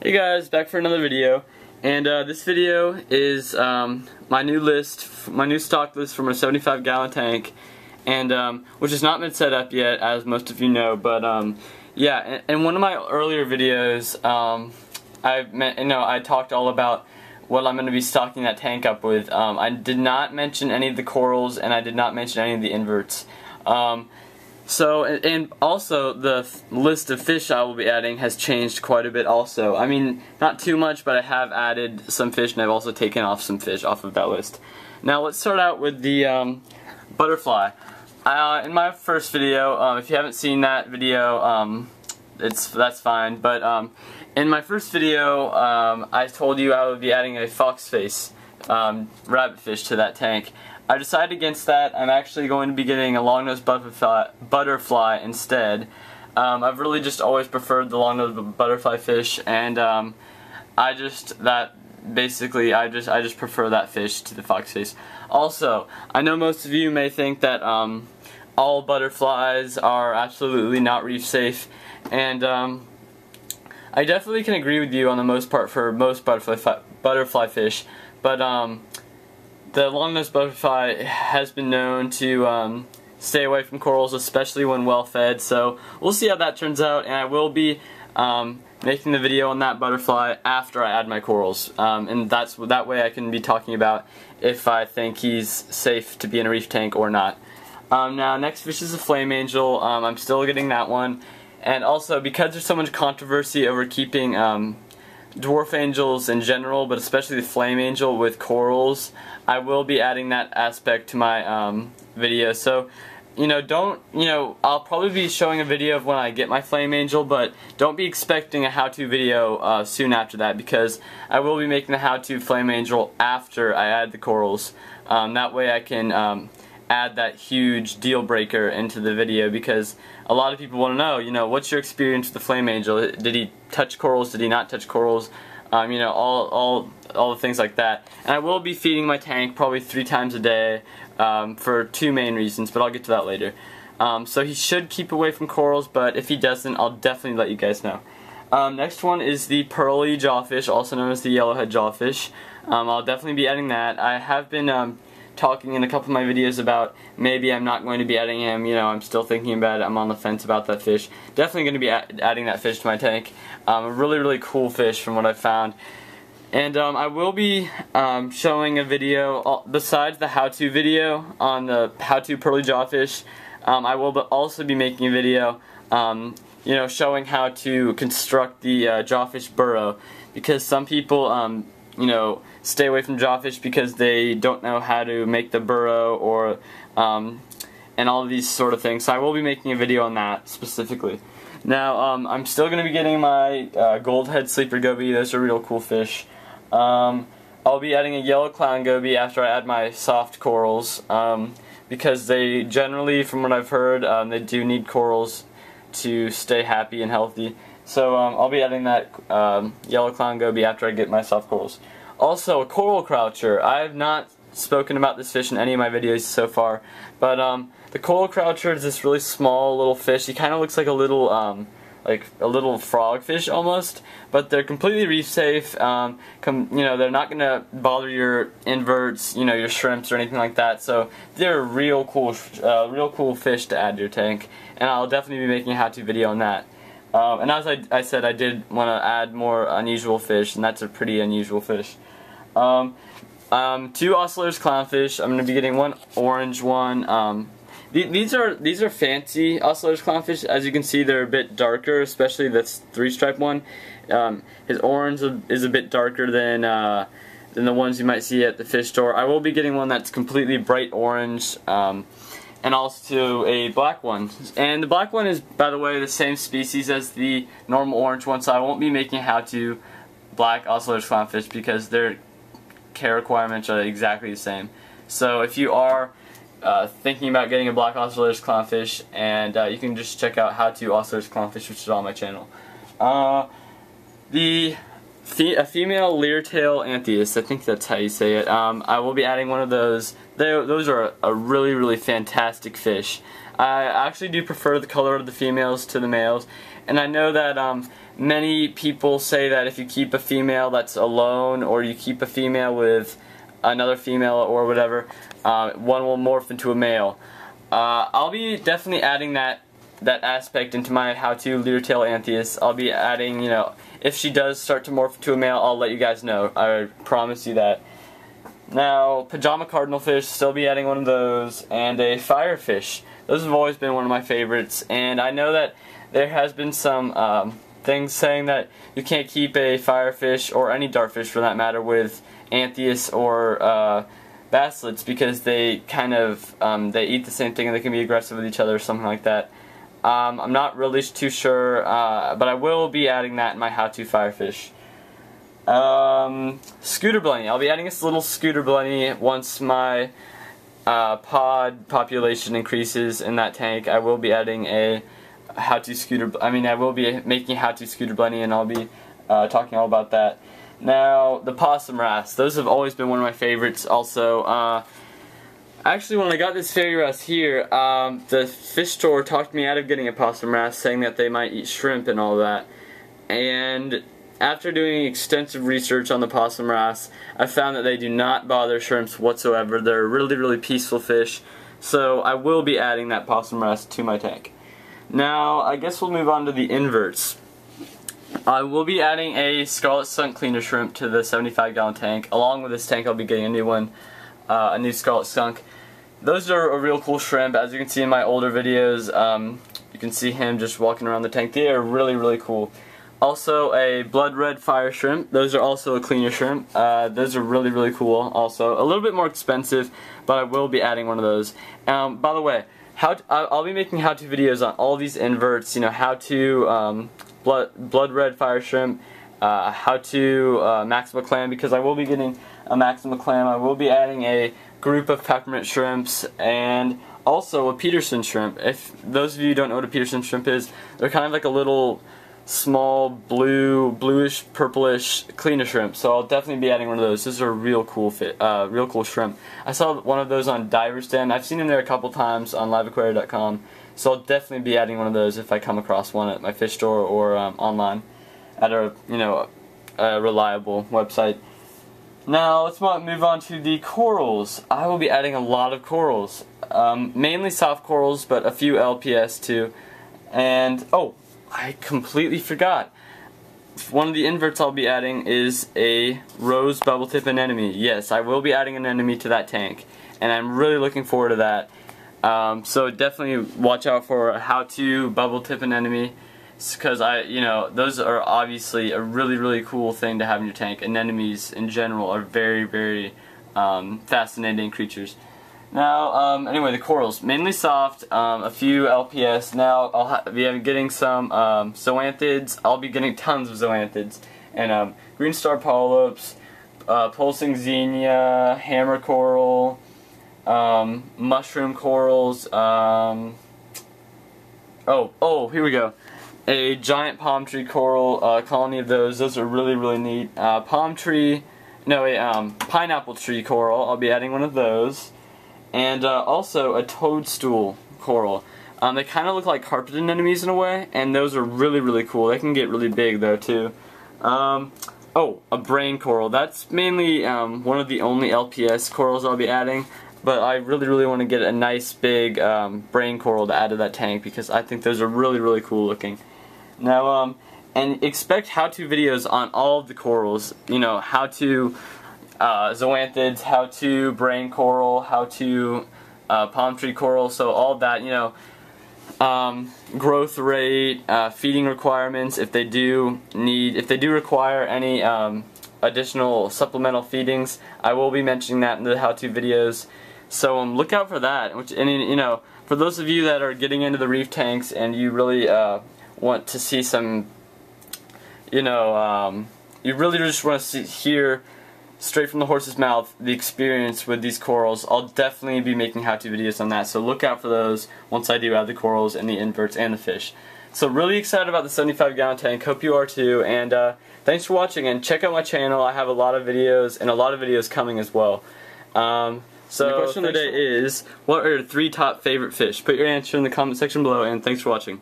Hey guys, back for another video, and this video is my new stock list for my 75-gallon tank, and which has not been set up yet, as most of you know. But yeah, in one of my earlier videos, I talked all about what I'm going to be stocking that tank up with. I did not mention any of the corals, and I did not mention any of the inverts. And also the list of fish I will be adding has changed quite a bit also. I mean, not too much, but I have added some fish, and I've also taken off some fish off of that list. Now let's start out with the butterfly. In my first video, if you haven't seen that video, that's fine, but in my first video, I told you I would be adding a fox face rabbit fish to that tank. I decided against that. I'm actually going to be getting a long-nosed butterfly instead. I've really just always preferred the long-nosed butterfly fish, and I just prefer that fish to the fox face. Also, I know most of you may think that all butterflies are absolutely not reef safe, and I definitely can agree with you on the most part for most butterfly fish, but the long-nosed butterfly has been known to stay away from corals, especially when well fed, so we'll see how that turns out, and I will be making the video on that butterfly after I add my corals, and that way I can be talking about if I think he's safe to be in a reef tank or not. Now, next fish is a flame angel. I'm still getting that one, and also because there's so much controversy over keeping dwarf angels in general, but especially the flame angel with corals, I will be adding that aspect to my video. So, I'll probably be showing a video of when I get my flame angel, but don't be expecting a how-to video soon after that, because I will be making the how-to flame angel after I add the corals. That way I can add that huge deal breaker into the video, because a lot of people want to know, what's your experience with the flame angel? Did he touch corals? Did he not touch corals? All the things like that. And I will be feeding my tank probably 3 times a day for 2 main reasons, but I'll get to that later. So he should keep away from corals, but if he doesn't, I'll definitely let you guys know. Next one is the pearly jawfish, also known as the yellowhead jawfish. I'll definitely be adding that. I have been talking in a couple of my videos about maybe I'm not going to be adding him. I'm still thinking about it. I'm on the fence about that fish. Definitely going to be adding that fish to my tank. A really cool fish from what I've found. And I will be showing a video, besides the how-to video on the how-to pearly jawfish, I will also be making a video showing how to construct the jawfish burrow, because some people stay away from jawfish because they don't know how to make the burrow, or and all of these sort of things. So I will be making a video on that specifically. Now, I'm still going to be getting my goldhead sleeper goby. Those are real cool fish. I'll be adding a yellow clown goby after I add my soft corals, because they generally, from what I've heard, they do need corals to stay happy and healthy. So I'll be adding that yellow clown goby after I get my soft corals. Also, a coral croucher. I have not spoken about this fish in any of my videos so far, but the coral croucher is this really small little fish. He kind of looks like a little frog fish almost, but they're completely reef safe. They're not gonna bother your inverts, your shrimps or anything like that. So they're a real cool fish to add to your tank, and I'll definitely be making a how-to video on that. And as I said, I did want to add more unusual fish, and that's a pretty unusual fish. 2 Oscillator's clownfish. I'm going to be getting one orange one. These are fancy Oscillator's clownfish. As you can see, they're a bit darker, especially this 3-stripe one. His orange is a bit darker than the ones you might see at the fish store. I will be getting one that's completely bright orange, and also a black one. And the black one is, by the way, the same species as the normal orange one, so I won't be making how-to black Oscillator's clownfish because their care requirements are exactly the same. So if you are thinking about getting a black Oscillator's clownfish, and you can just check out how-to Oscillator's clownfish, which is on my channel. A female leertail anthias, I think that's how you say it. I will be adding one of those. Those are a really fantastic fish. I actually do prefer the color of the females to the males, and I know that many people say that if you keep a female that's alone, or you keep a female with another female or whatever, one will morph into a male. I'll be definitely adding that aspect into my how-to leader-tail Anthias. I'll be adding, you know, if she does start to morph into a male, I'll let you guys know. I promise you that. Now, pajama cardinalfish, still be adding one of those, and a firefish. Those have always been one of my favorites, and I know that there has been some things saying that you can't keep a firefish, or any dartfish for that matter, with Anthias or basslettes, because they kind of they eat the same thing and they can be aggressive with each other or something like that. I'm not really too sure, but I will be adding that in my how-to firefish. Scooter Blenny. I'll be adding this little Scooter Blenny once my pod population increases in that tank. I will be adding a how-to scooter. I will be making a how-to Scooter Blenny, and I'll be talking all about that. Now, the possum wrasse. Those have always been one of my favorites. Also, actually, when I got this fairy wrasse here, the fish store talked me out of getting a possum wrasse, saying that they might eat shrimp and all that. And after doing extensive research on the possum wrasse, I found that they do not bother shrimps whatsoever. They're really, really peaceful fish. So I will be adding that possum wrasse to my tank. Now, I guess we'll move on to the inverts. I will be adding a scarlet skunk cleaner shrimp to the 75-gallon tank. Along with this tank, I'll be getting a new one, a new scarlet skunk. Those are a real cool shrimp. As you can see in my older videos, you can see him just walking around the tank. They are really, really cool. Also, a blood red fire shrimp. Those are also a cleaner shrimp. Those are really, really cool. Also, a little bit more expensive, but I will be adding one of those. By the way, I'll be making how-to videos on all these inverts. You know, how to blood red fire shrimp, how to Maxima clam, because I will be getting a Maxima clam. I will be adding a group of peppermint shrimps, and also a Peterson shrimp. If those of you who don't know what a Peterson shrimp is, they're kind of like a little small bluish purplish cleaner shrimp. So I'll definitely be adding one of those. This is a real cool shrimp. I saw one of those on Diver's Den. I've seen them there a couple times on liveaquaria.com. So I'll definitely be adding one of those if I come across one at my fish store or online at a reliable website. Now let's move on to the corals. I will be adding a lot of corals, mainly soft corals, but a few LPS too. And oh, I completely forgot. One of the inverts I'll be adding is a rose bubble tip anemone. Yes, I will be adding an anemone to that tank, and I'm really looking forward to that. So definitely watch out for a how-to bubble tip anemone, because those are obviously a really, really cool thing to have in your tank. Anemones in general are very, very fascinating creatures. Now, anyway, the corals, mainly soft, a few LPS. Now, I'll be getting some zoanthids. I'll be getting tons of zoanthids. And green star polyps, pulsing xenia, hammer coral, mushroom corals, here we go. A giant palm tree coral, colony of those. Those are really, really neat. Pineapple tree coral. I'll be adding one of those. And also a toadstool coral. They kind of look like carpet anemones in a way, and those are really, really cool. They can get really big though too. A brain coral. That's mainly one of the only LPS corals I'll be adding, but I really, really want to get a nice big brain coral to add to that tank, because I think those are really, really cool looking. Now, and expect how-to videos on all of the corals. You know, how to zoanthids, how to brain coral, how to palm tree coral, so all that, growth rate, feeding requirements, if they do require any additional supplemental feedings, I will be mentioning that in the how-to videos. So look out for that. For those of you that are getting into the reef tanks and you really want to see some, you really just want to hear straight from the horse's mouth the experience with these corals, I'll definitely be making how-to videos on that, so look out for those once I do add the corals and the inverts and the fish. So really excited about the 75-gallon tank, hope you are too, and thanks for watching, and check out my channel. I have a lot of videos, and a lot of videos coming as well. So the question of the day is, what are your 3 top favorite fish? Put your answer in the comment section below, and thanks for watching.